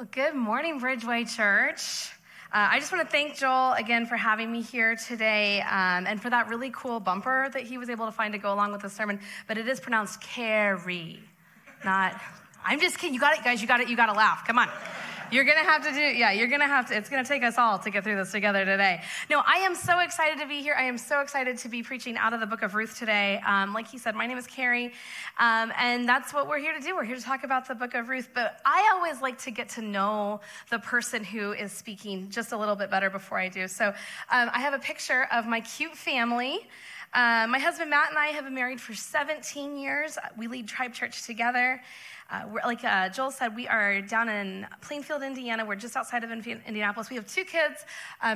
Well, good morning, Bridgeway Church. I just want to thank Joel again for having me here today and for that really cool bumper that he was able to find to go along with the sermon. But it is pronounced Carrie, not. I'm just kidding. You got it, guys. You got it. You got to laugh. Come on. You're going to have to it's going to take us all to get through this together today. No, I am so excited to be here. I am so excited to be preaching out of the book of Ruth today. Like he said, my name is Carrie, and that's what we're here to do. We're here to talk about the book of Ruth, but I always like to get to know the person who is speaking just a little bit better before I do. So I have a picture of my cute family. My husband, Matt, and I have been married for 17 years. We lead Tribe Church together. Like Joel said, we are down in Plainfield, Indiana. We're just outside of Indianapolis. We have two kids.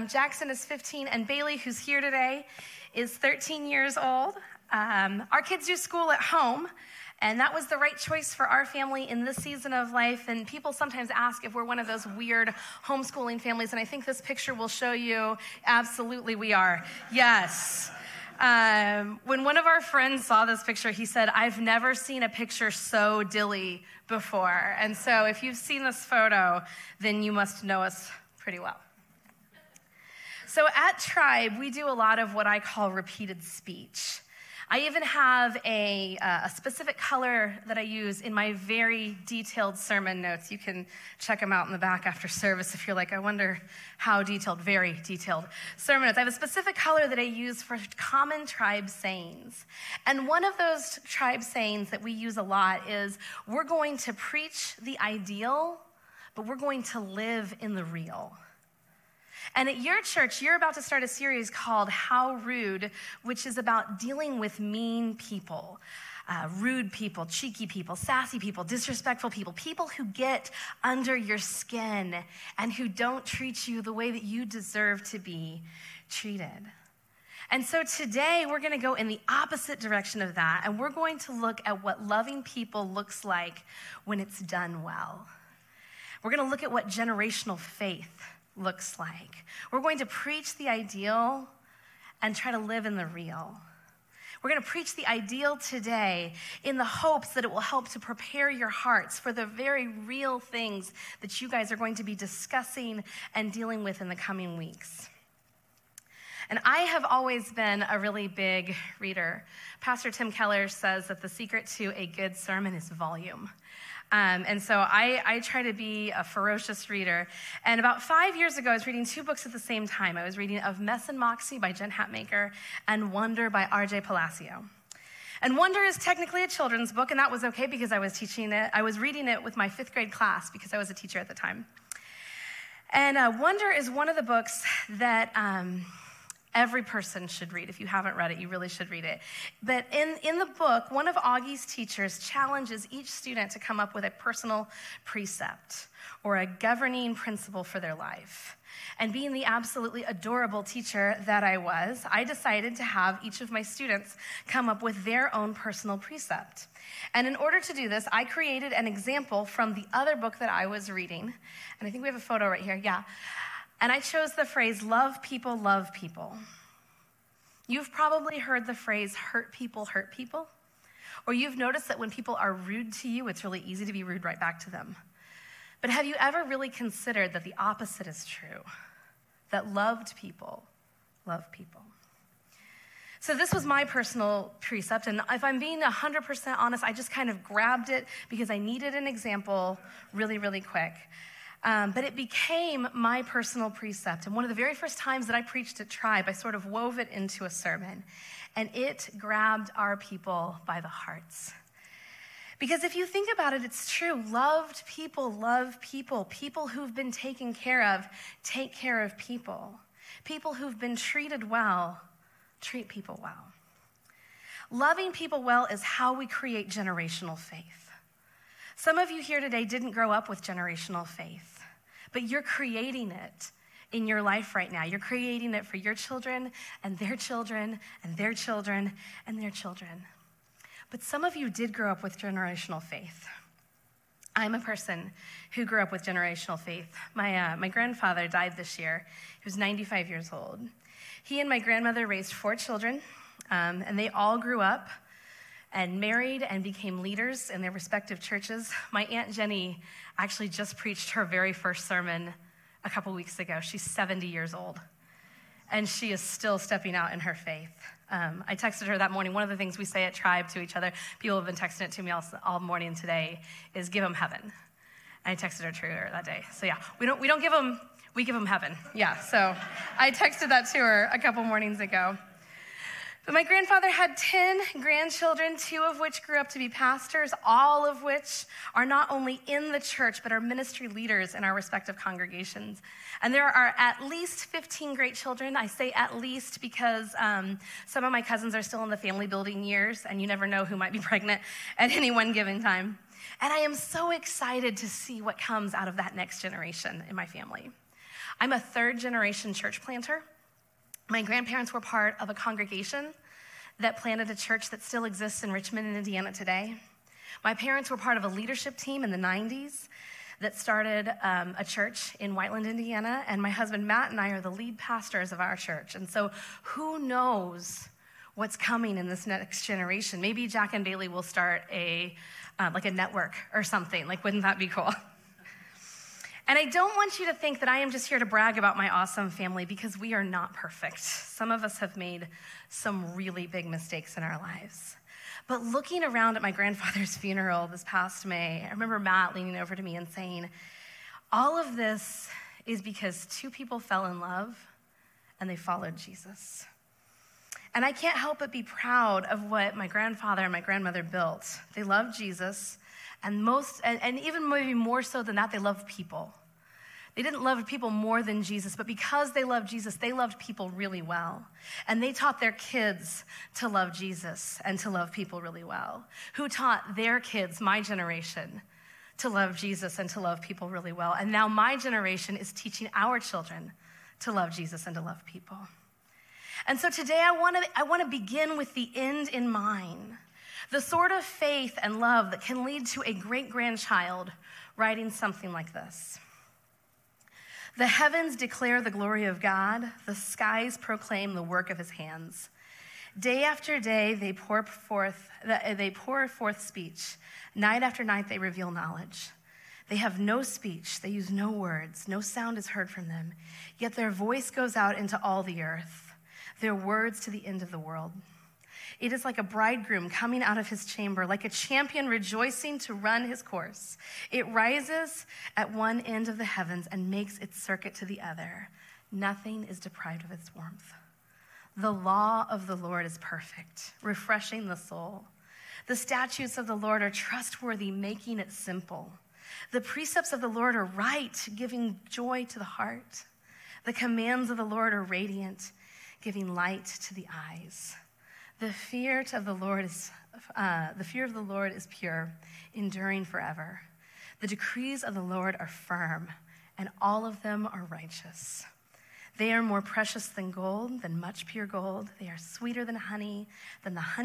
Jackson is 15, and Bailey, who's here today, is 13 years old. Our kids do school at home, and that was the right choice for our family in this season of life. And people sometimes ask if we're one of those weird homeschooling families, and I think this picture will show you absolutely we are. Yes. When one of our friends saw this picture, he said, "I've never seen a picture so Dilley before." And so if you've seen this photo, then you must know us pretty well. So at Tribe, we do a lot of what I call repeated speech. I even have a specific color that I use in my very detailed sermon notes. You can check them out in the back after service if you're like, I wonder how detailed, very detailed sermon notes. I have a specific color that I use for common tribe sayings. And one of those tribe sayings that we use a lot is, we're going to preach the ideal, but we're going to live in the real. And at your church, you're about to start a series called How Rude, which is about dealing with mean people, rude people, cheeky people, sassy people, disrespectful people, people who get under your skin and who don't treat you the way that you deserve to be treated. And so today, we're going to go in the opposite direction of that, and we're going to look at what loving people looks like when it's done well. We're going to look at what generational faith looks like. We're going to preach the ideal and try to live in the real. We're going to preach the ideal today in the hopes that it will help to prepare your hearts for the very real things that you guys are going to be discussing and dealing with in the coming weeks. And I have always been a really big reader. Pastor Tim Keller says that the secret to a good sermon is volume. And so I try to be a ferocious reader. And about 5 years ago, I was reading two books at the same time. I was reading Of Mess and Moxie by Jen Hatmaker and Wonder by R.J. Palacio. And Wonder is technically a children's book, and that was okay because I was teaching it. I was reading it with my 5th grade class because I was a teacher at the time. And Wonder is one of the books that every person should read. If you haven't read it, you really should read it. But in the book, one of Augie's teachers challenges each student to come up with a personal precept or a governing principle for their life. And being the absolutely adorable teacher that I was, I decided to have each of my students come up with their own personal precept. And in order to do this, I created an example from the other book that I was reading. And I think we have a photo right here, yeah. And I chose the phrase, love people, love people. You've probably heard the phrase, hurt people, or you've noticed that when people are rude to you, it's really easy to be rude right back to them. But have you ever really considered that the opposite is true? That loved people love people. So this was my personal precept, and if I'm being 100% honest, I just kind of grabbed it because I needed an example really, really quick. But it became my personal precept. And one of the very first times that I preached at Tribe, I sort of wove it into a sermon. And it grabbed our people by the hearts. Because if you think about it, it's true. Loved people love people. People who've been taken care of take care of people. People who've been treated well treat people well. Loving people well is how we create generational faith. Some of you here today didn't grow up with generational faith, but you're creating it in your life right now. You're creating it for your children and their children and their children and their children. But some of you did grow up with generational faith. I'm a person who grew up with generational faith. My grandfather died this year. He was 95 years old. He and my grandmother raised 4 children, and they all grew up and married and became leaders in their respective churches. My Aunt Jenny actually just preached her very first sermon a couple weeks ago. She's 70 years old, and she is still stepping out in her faith. I texted her that morning. One of the things we say at Tribe to each other, people have been texting it to me all morning today, is give them heaven. And I texted her to her that day. So yeah, we don't give them, we give them heaven. Yeah, so I texted that to her a couple mornings ago. But my grandfather had 10 grandchildren, 2 of which grew up to be pastors, all of which are not only in the church, but are ministry leaders in our respective congregations. And there are at least 15 great children. I say at least because some of my cousins are still in the family building years, and you never know who might be pregnant at any one given time. And I am so excited to see what comes out of that next generation in my family. I'm a 3rd generation church planter. My grandparents were part of a congregation that planted a church that still exists in Richmond, Indiana today. My parents were part of a leadership team in the 90s that started a church in Whiteland, Indiana, and my husband Matt and I are the lead pastors of our church. And so who knows what's coming in this next generation? Maybe Jack and Bailey will start a network or something. Wouldn't that be cool? And I don't want you to think that I am just here to brag about my awesome family, because we are not perfect. Some of us have made some really big mistakes in our lives. But looking around at my grandfather's funeral this past May, I remember Matt leaning over to me and saying, all of this is because 2 people fell in love and they followed Jesus. And I can't help but be proud of what my grandfather and my grandmother built. They loved Jesus. And even maybe more so than that, they loved people. They didn't love people more than Jesus, but because they loved Jesus, they loved people really well. And they taught their kids to love Jesus and to love people really well. Who taught their kids, my generation, to love Jesus and to love people really well. And now my generation is teaching our children to love Jesus and to love people. And so today I want to begin with the end in mind. The sort of faith and love that can lead to a great-grandchild writing something like this. The heavens declare the glory of God. The skies proclaim the work of his hands. Day after day, they pour forth speech. Night after night, they reveal knowledge. They have no speech. They use no words. No sound is heard from them. Yet their voice goes out into all the earth, their words to the end of the world. It is like a bridegroom coming out of his chamber, like a champion rejoicing to run his course. It rises at one end of the heavens and makes its circuit to the other. Nothing is deprived of its warmth. The law of the Lord is perfect, refreshing the soul. The statutes of the Lord are trustworthy, making it simple. The precepts of the Lord are right, giving joy to the heart. The commands of the Lord are radiant, giving light to the eyes. The fear of the Lord is pure, enduring forever. The decrees of the Lord are firm, and all of them are righteous. They are more precious than gold, than much pure gold. They are sweeter than the honey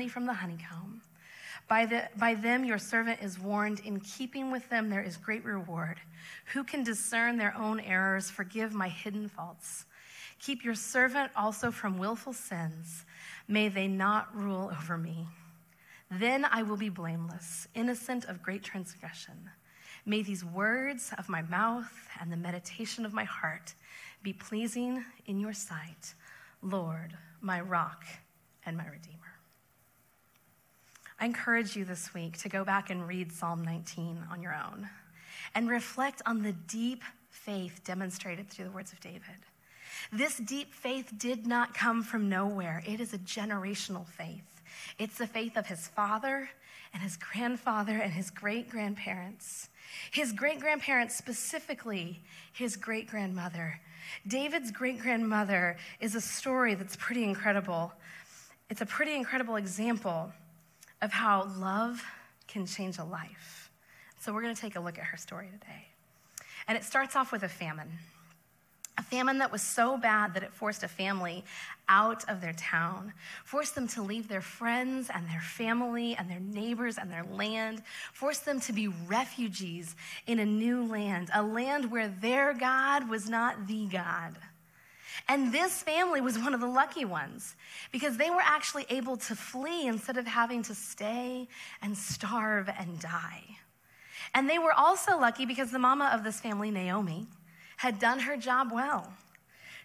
from the honeycomb. By them your servant is warned. In keeping with them there is great reward. Who can discern their own errors? Forgive my hidden faults. Keep your servant also from willful sins. May they not rule over me. Then I will be blameless, innocent of great transgression. May these words of my mouth and the meditation of my heart be pleasing in your sight, Lord, my rock and my redeemer. I encourage you this week to go back and read Psalm 19 on your own and reflect on the deep faith demonstrated through the words of David. This deep faith did not come from nowhere. It is a generational faith. It's the faith of his father and his grandfather and his great-grandparents. His great-grandparents, specifically his great-grandmother. David's great-grandmother is a story that's pretty incredible. It's a pretty incredible example of how love can change a life. So we're going to take a look at her story today. And it starts off with a famine. A famine that was so bad that it forced a family out of their town, forced them to leave their friends and their family and their neighbors and their land, forced them to be refugees in a new land, a land where their God was not the God. And this family was one of the lucky ones because they were actually able to flee instead of having to stay and starve and die. And they were also lucky because the mama of this family, Naomi, had done her job well.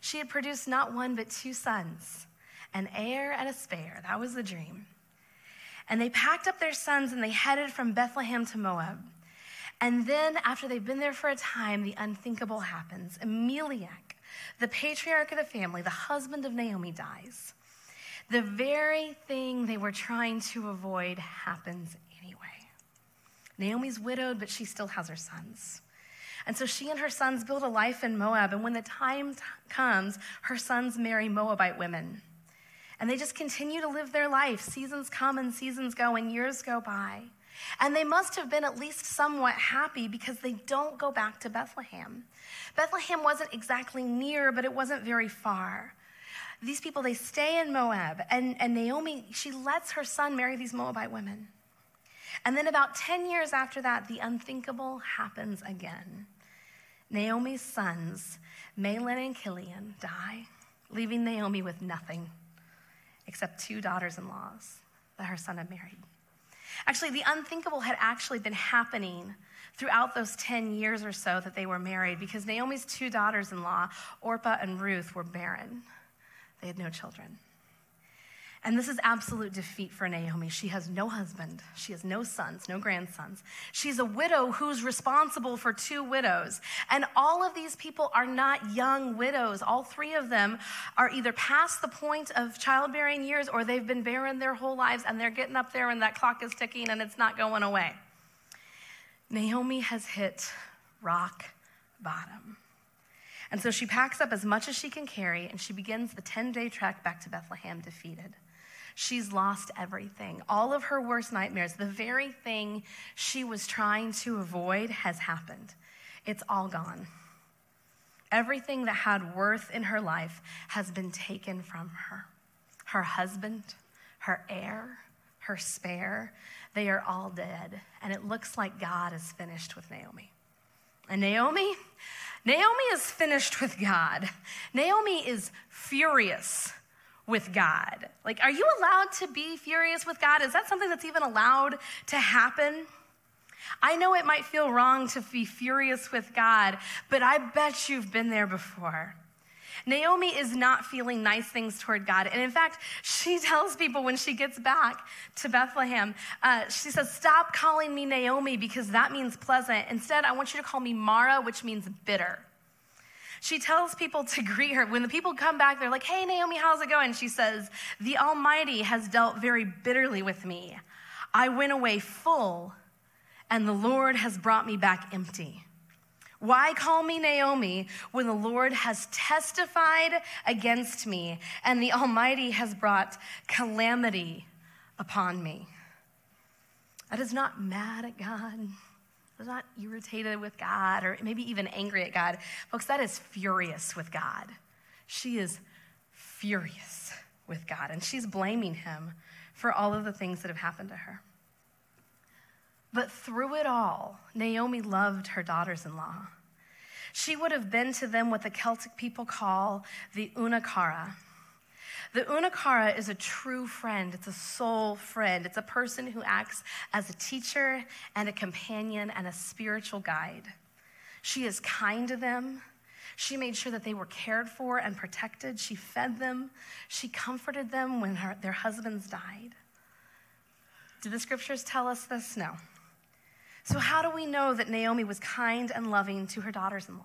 She had produced not one but 2 sons, an heir and a spare. That was the dream. And they packed up their sons and they headed from Bethlehem to Moab. And then after they've been there for a time, the unthinkable happens. Elimelech, the patriarch of the family, the husband of Naomi, dies. The very thing they were trying to avoid happens anyway. Naomi's widowed, but she still has her sons. And so she and her sons build a life in Moab. And when the time comes, her sons marry Moabite women. And they just continue to live their life. Seasons come and seasons go and years go by. And they must have been at least somewhat happy because they don't go back to Bethlehem. Bethlehem wasn't exactly near, but it wasn't very far. These people, they stay in Moab. And Naomi, she lets her son marry these Moabite women. And then about 10 years after that, the unthinkable happens again. Naomi's sons, Mahlon and Chilion, die, leaving Naomi with nothing except 2 daughters-in-law that her son had married. Actually, the unthinkable had actually been happening throughout those 10 years or so that they were married because Naomi's 2 daughters-in-law, Orpah and Ruth, were barren. They had no children. And this is absolute defeat for Naomi. She has no husband. She has no sons, no grandsons. She's a widow who's responsible for 2 widows. And all of these people are not young widows. All 3 of them are either past the point of childbearing years or they've been barren their whole lives and they're getting up there and that clock is ticking and it's not going away. Naomi has hit rock bottom. And so she packs up as much as she can carry and she begins the 10-day trek back to Bethlehem defeated. She's lost everything. All of her worst nightmares, the very thing she was trying to avoid has happened. It's all gone. Everything that had worth in her life has been taken from her. Her husband, her heir, her spare, they are all dead. And it looks like God is finished with Naomi. And Naomi is finished with God. Naomi is furious with God. Like, are you allowed to be furious with God? Is that something that's even allowed to happen? I know it might feel wrong to be furious with God, but I bet you've been there before. Naomi is not feeling nice things toward God. And in fact, she tells people when she gets back to Bethlehem, she says, stop calling me Naomi because that means pleasant. Instead, I want you to call me Mara, which means bitter. She tells people to greet her. When the people come back, they're like, hey, Naomi, how's it going? She says, the Almighty has dealt very bitterly with me. I went away full, and the Lord has brought me back empty. Why call me Naomi when the Lord has testified against me, and the Almighty has brought calamity upon me? That is not mad at God. Is not irritated with God or maybe even angry at God. Folks, that is furious with God. She is furious with God, and she's blaming him for all of the things that have happened to her. But through it all, Naomi loved her daughters-in-law. She would have been to them what the Celtic people call the unakara. The unakara is a true friend. It's a soul friend. It's a person who acts as a teacher and a companion and a spiritual guide. She is kind to them. She made sure that they were cared for and protected. She fed them. She comforted them when their husbands died. Do the scriptures tell us this? No. So how do we know that Naomi was kind and loving to her daughters-in-law?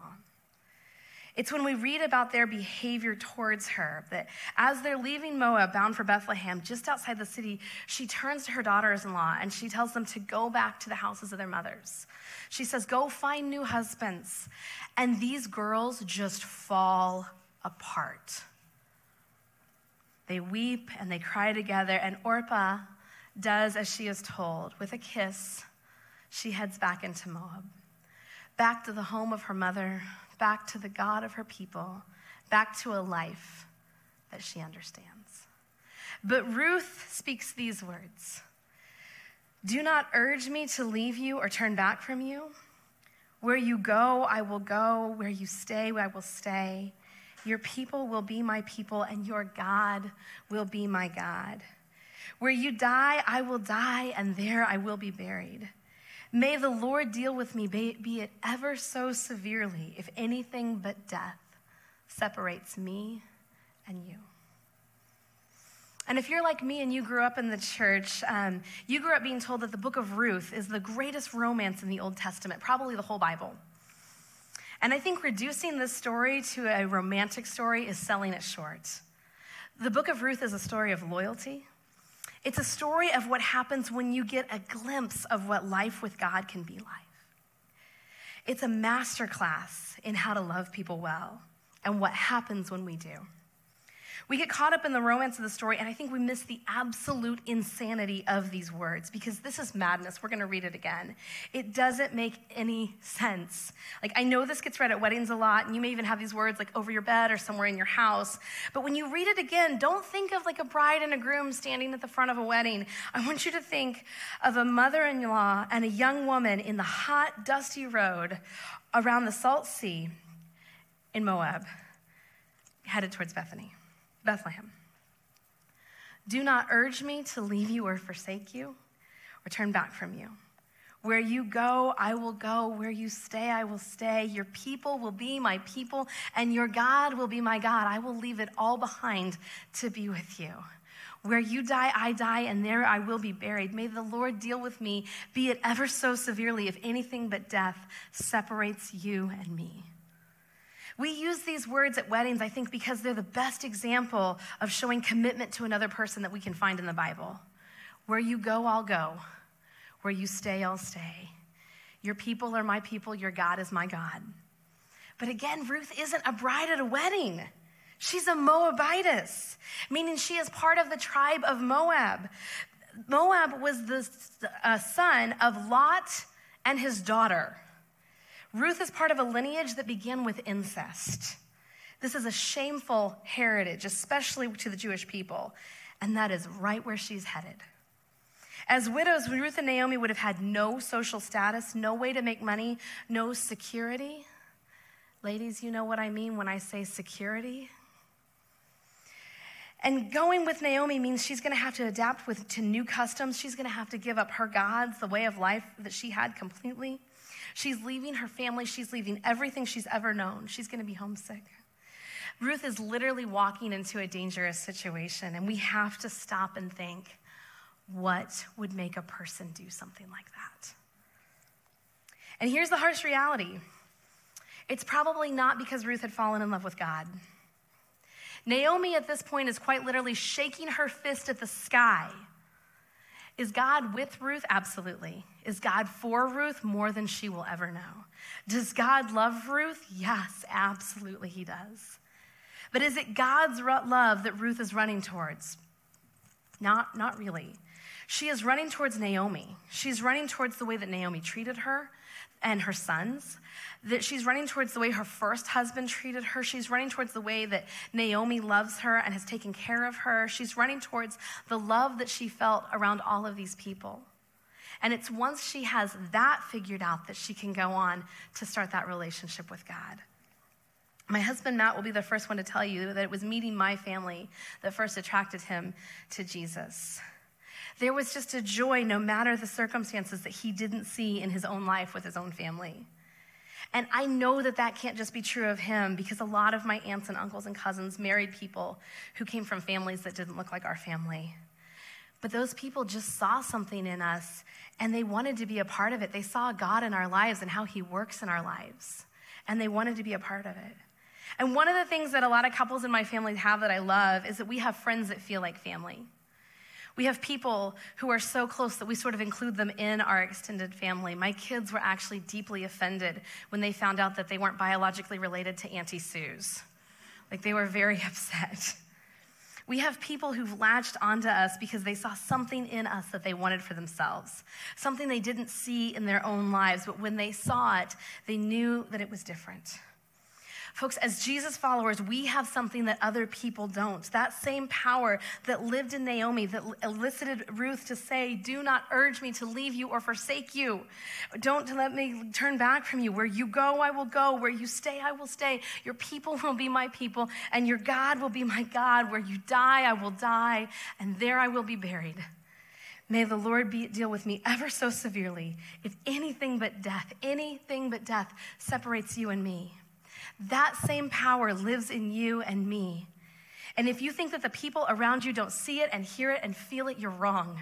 It's when we read about their behavior towards her, that as they're leaving Moab, bound for Bethlehem, just outside the city, she turns to her daughters-in-law and she tells them to go back to the houses of their mothers. She says, go find new husbands. And these girls just fall apart. They weep and they cry together, and Orpah does as she is told. With a kiss, she heads back into Moab, back to the home of her mother, back to the God of her people, back to a life that she understands. But Ruth speaks these words: do not urge me to leave you or turn back from you. Where you go, I will go. Where you stay, I will stay. Your people will be my people, and your God will be my God. Where you die, I will die, and there I will be buried. May the Lord deal with me, be it ever so severely, if anything but death separates me and you. And if you're like me and you grew up in the church, you grew up being told that the book of Ruth is the greatest romance in the Old Testament, probably the whole Bible. And I think reducing this story to a romantic story is selling it short. The book of Ruth is a story of loyalty. It's a story of what happens when you get a glimpse of what life with God can be like. It's a masterclass in how to love people well and what happens when we do. We get caught up in the romance of the story, and I think we miss the absolute insanity of these words, because this is madness. We're going to read it again. It doesn't make any sense. Like, I know this gets read at weddings a lot, and you may even have these words like over your bed or somewhere in your house, but when you read it again, don't think of like a bride and a groom standing at the front of a wedding. I want you to think of a mother-in-law and a young woman in the hot, dusty road around the Salt Sea in Moab, headed towards Bethlehem. Do not urge me to leave you or forsake you or turn back from you. Where you go, I will go. Where you stay, I will stay. Your people will be my people, and your God will be my God. I will leave it all behind to be with you. Where you die, I die, and there I will be buried. May the Lord deal with me, be it ever so severely, if anything but death separates you and me. We use these words at weddings, I think, because they're the best example of showing commitment to another person that we can find in the Bible. Where you go, I'll go. Where you stay, I'll stay. Your people are my people. Your God is my God. But again, Ruth isn't a bride at a wedding. She's a Moabitess, meaning she is part of the tribe of Moab. Moab was the son of Lot and his daughter. Ruth is part of a lineage that began with incest. This is a shameful heritage, especially to the Jewish people, and that is right where she's headed. As widows, Ruth and Naomi would have had no social status, no way to make money, no security. Ladies, you know what I mean when I say security. And going with Naomi means she's going to have to adapt to new customs. She's going to have to give up her gods, the way of life that she had completely. She's leaving her family. She's leaving everything she's ever known. She's going to be homesick. Ruth is literally walking into a dangerous situation, and we have to stop and think, what would make a person do something like that? And here's the harsh reality. It's probably not because Ruth had fallen in love with God. Naomi at this point is quite literally shaking her fist at the sky. Is God with Ruth? Absolutely. Is God for Ruth? More than she will ever know. Does God love Ruth? Yes, absolutely he does. But is it God's love that Ruth is running towards? Not really. She is running towards Naomi. She's running towards the way that Naomi treated her and her sons, that she's running towards the way her first husband treated her. She's running towards the way that Naomi loves her and has taken care of her. She's running towards the love that she felt around all of these people. And it's once she has that figured out that she can go on to start that relationship with God. My husband, Matt, will be the first one to tell you that it was meeting my family that first attracted him to Jesus. There was just a joy, no matter the circumstances, that he didn't see in his own life with his own family. And I know that that can't just be true of him, because a lot of my aunts and uncles and cousins married people who came from families that didn't look like our family. But those people just saw something in us, and they wanted to be a part of it. They saw God in our lives and how he works in our lives, and they wanted to be a part of it. And one of the things that a lot of couples in my family have that I love is that we have friends that feel like family. We have people who are so close that we sort of include them in our extended family. My kids were actually deeply offended when they found out that they weren't biologically related to Auntie Sue's. Like, they were very upset. We have people who've latched onto us because they saw something in us that they wanted for themselves, something they didn't see in their own lives, but when they saw it, they knew that it was different. Folks, as Jesus followers, we have something that other people don't. That same power that lived in Naomi, that elicited Ruth to say, do not urge me to leave you or forsake you. Don't let me turn back from you. Where you go, I will go. Where you stay, I will stay. Your people will be my people, and your God will be my God. Where you die, I will die, and there I will be buried. May the Lord deal with me ever so severely if anything but death separates you and me. That same power lives in you and me. And if you think that the people around you don't see it and hear it and feel it, you're wrong.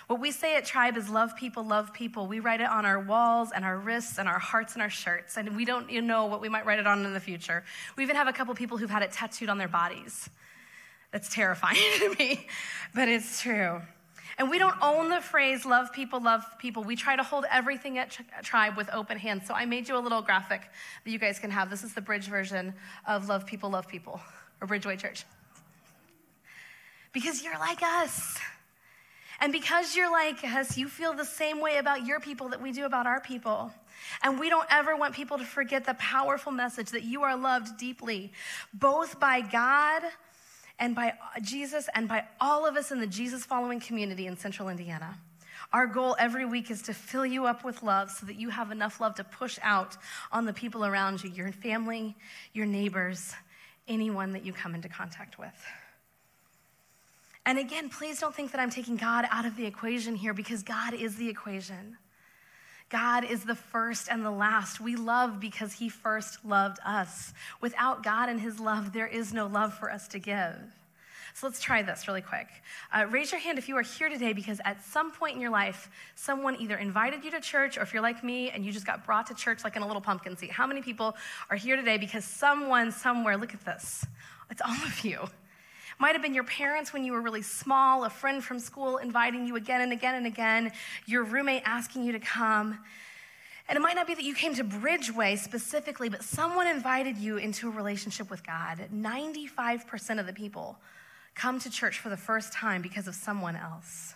What we say at Tribe is love people, love people. We write it on our walls and our wrists and our hearts and our shirts. And we don't know what we might write it on in the future. We even have a couple people who've had it tattooed on their bodies. That's terrifying to me, but it's true. And we don't own the phrase, love people, love people. We try to hold everything at Tribe with open hands. So I made you a little graphic that you guys can have. This is the bridge version of love people, or Bridgeway Church. Because you're like us. And because you're like us, you feel the same way about your people that we do about our people. And we don't ever want people to forget the powerful message that you are loved deeply, both by God and by Jesus, and by all of us in the Jesus-following community in Central Indiana. Our goal every week is to fill you up with love so that you have enough love to push out on the people around you, your family, your neighbors, anyone that you come into contact with. And again, please don't think that I'm taking God out of the equation here, because God is the equation. God is the first and the last. We love because he first loved us. Without God and his love, there is no love for us to give. So let's try this really quick. Raise your hand if you are here today because at some point in your life, someone either invited you to church, or if you're like me and you just got brought to church like in a little pumpkin seat. How many people are here today because someone somewhere, look at this, it's all of you. Might have been your parents when you were really small, a friend from school inviting you again and again and again, your roommate asking you to come. And it might not be that you came to Bridgeway specifically, but someone invited you into a relationship with God. 95% of the people come to church for the first time because of someone else.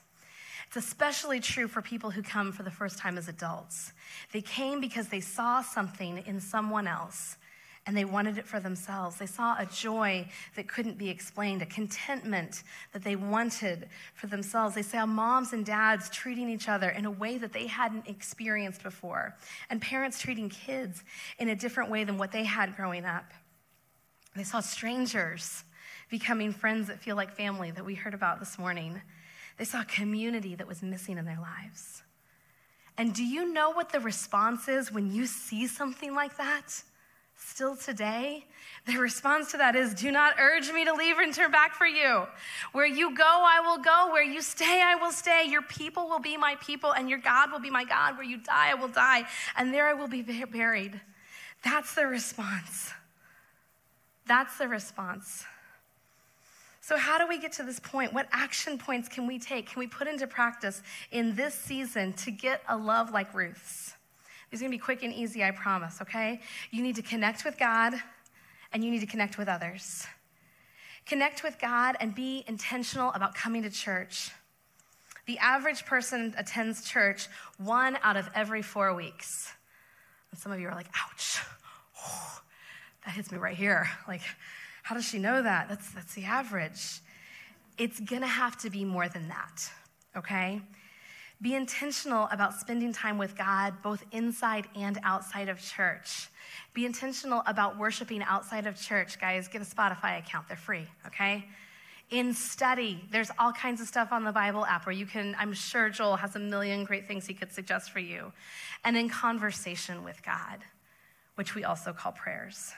It's especially true for people who come for the first time as adults. They came because they saw something in someone else, and they wanted it for themselves. They saw a joy that couldn't be explained, a contentment that they wanted for themselves. They saw moms and dads treating each other in a way that they hadn't experienced before, and parents treating kids in a different way than what they had growing up. They saw strangers becoming friends that feel like family that we heard about this morning. They saw a community that was missing in their lives. And do you know what the response is when you see something like that? Still today, the response to that is, do not urge me to leave and turn back for you. Where you go, I will go. Where you stay, I will stay. Your people will be my people, and your God will be my God. Where you die, I will die, and there I will be buried. That's the response. That's the response. So how do we get to this point? What action points can we take? Can we put into practice in this season to get a love like Ruth's? These are going to be quick and easy, I promise, okay? You need to connect with God, and you need to connect with others. Connect with God and be intentional about coming to church. The average person attends church 1 out of every 4 weeks. And some of you are like, ouch, oh, that hits me right here. Like, how does she know that? That's the average. It's going to have to be more than that, okay? Be intentional about spending time with God, both inside and outside of church. Be intentional about worshiping outside of church. Guys, get a Spotify account. They're free, okay? In study, there's all kinds of stuff on the Bible app where you can, I'm sure Joel has a million great things he could suggest for you. And in conversation with God, which we also call prayers.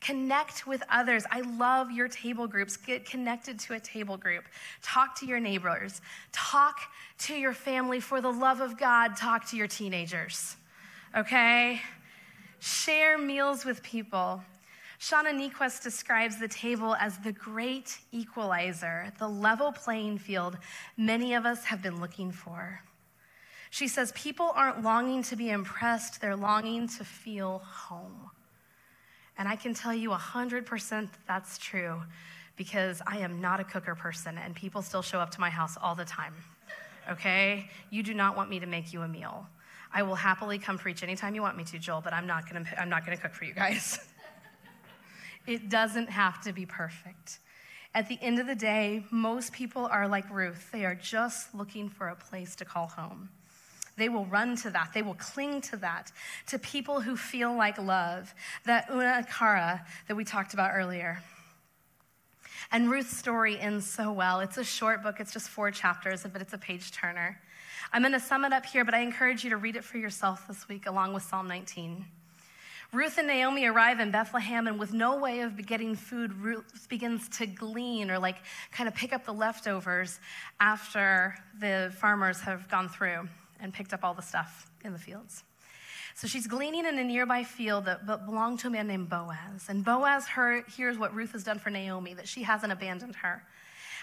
Connect with others. I love your table groups. Get connected to a table group. Talk to your neighbors. Talk to your family. For the love of God, talk to your teenagers, okay? Share meals with people. Shauna Niequist describes the table as the great equalizer, the level playing field many of us have been looking for. She says people aren't longing to be impressed, they're longing to feel home. And I can tell you 100% that's true, because I am not a cooker person and people still show up to my house all the time, okay? You do not want me to make you a meal. I will happily come preach anytime you want me to, Joel, but I'm not gonna cook for you guys. It doesn't have to be perfect. At the end of the day, most people are like Ruth. They are just looking for a place to call home. They will run to that. They will cling to that, to people who feel like love, that una cara that we talked about earlier. And Ruth's story ends so well. It's a short book. It's just 4 chapters, but it's a page turner. I'm going to sum it up here, but I encourage you to read it for yourself this week along with Psalm 19. Ruth and Naomi arrive in Bethlehem, and with no way of getting food, Ruth begins to glean or kind of pick up the leftovers after the farmers have gone through and picked up all the stuff in the fields. So she's gleaning in a nearby field that belonged to a man named Boaz. And Boaz hears what Ruth has done for Naomi, that she hasn't abandoned her,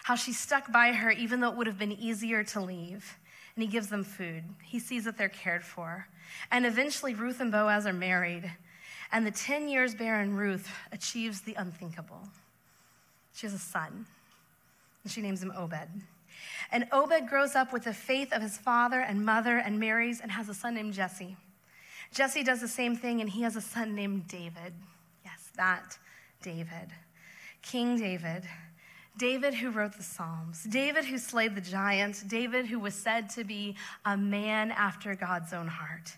how she stuck by her even though it would have been easier to leave. And he gives them food. He sees that they're cared for. And eventually Ruth and Boaz are married. And the 10 years barren Ruth achieves the unthinkable. She has a son, and she names him Obed. And Obed grows up with the faith of his father and mother and marries and has a son named Jesse. Jesse does the same thing, and he has a son named David. Yes, that David. King David. David who wrote the Psalms. David who slayed the giant. David who was said to be a man after God's own heart.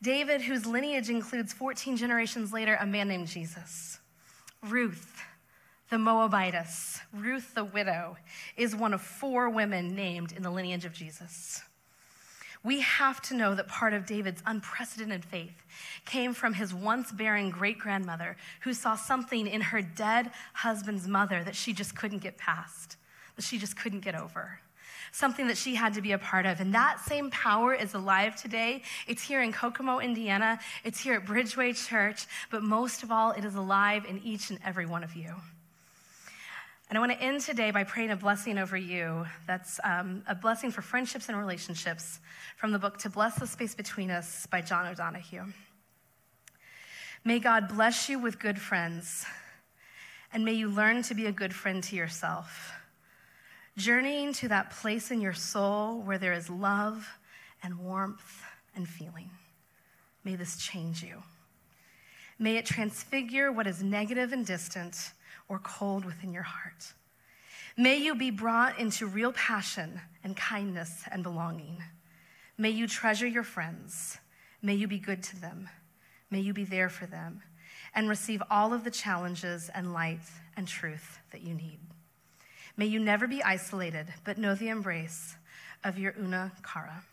David whose lineage includes 14 generations later, a man named Jesus. Ruth, the Moabitess, Ruth the widow, is one of 4 women named in the lineage of Jesus. We have to know that part of David's unprecedented faith came from his once barren great-grandmother who saw something in her dead husband's mother that she just couldn't get past, that she just couldn't get over, something that she had to be a part of. And that same power is alive today. It's here in Kokomo, Indiana. It's here at Bridgeway Church. But most of all, it is alive in each and every one of you. And I want to end today by praying a blessing over you. That's a blessing for friendships and relationships from the book To Bless the Space Between Us by John O'Donohue. May God bless you with good friends, and may you learn to be a good friend to yourself, journeying to that place in your soul where there is love and warmth and feeling. May this change you. May it transfigure what is negative and distant or cold within your heart. May you be brought into real passion and kindness and belonging. May you treasure your friends. May you be good to them. May you be there for them and receive all of the challenges and light and truth that you need. May you never be isolated, but know the embrace of your una cara.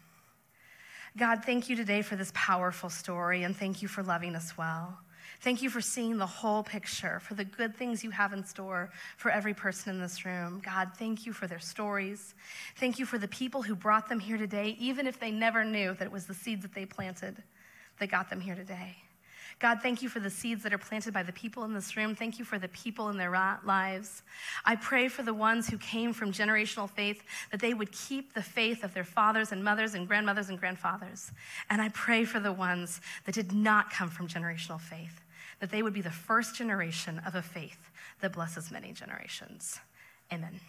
God, thank you today for this powerful story, and thank you for loving us well. Thank you for seeing the whole picture, for the good things you have in store for every person in this room. God, thank you for their stories. Thank you for the people who brought them here today, even if they never knew that it was the seeds that they planted that got them here today. God, thank you for the seeds that are planted by the people in this room. Thank you for the people in their lives. I pray for the ones who came from generational faith, that they would keep the faith of their fathers and mothers and grandmothers and grandfathers. And I pray for the ones that did not come from generational faith, that they would be the first generation of a faith that blesses many generations. Amen.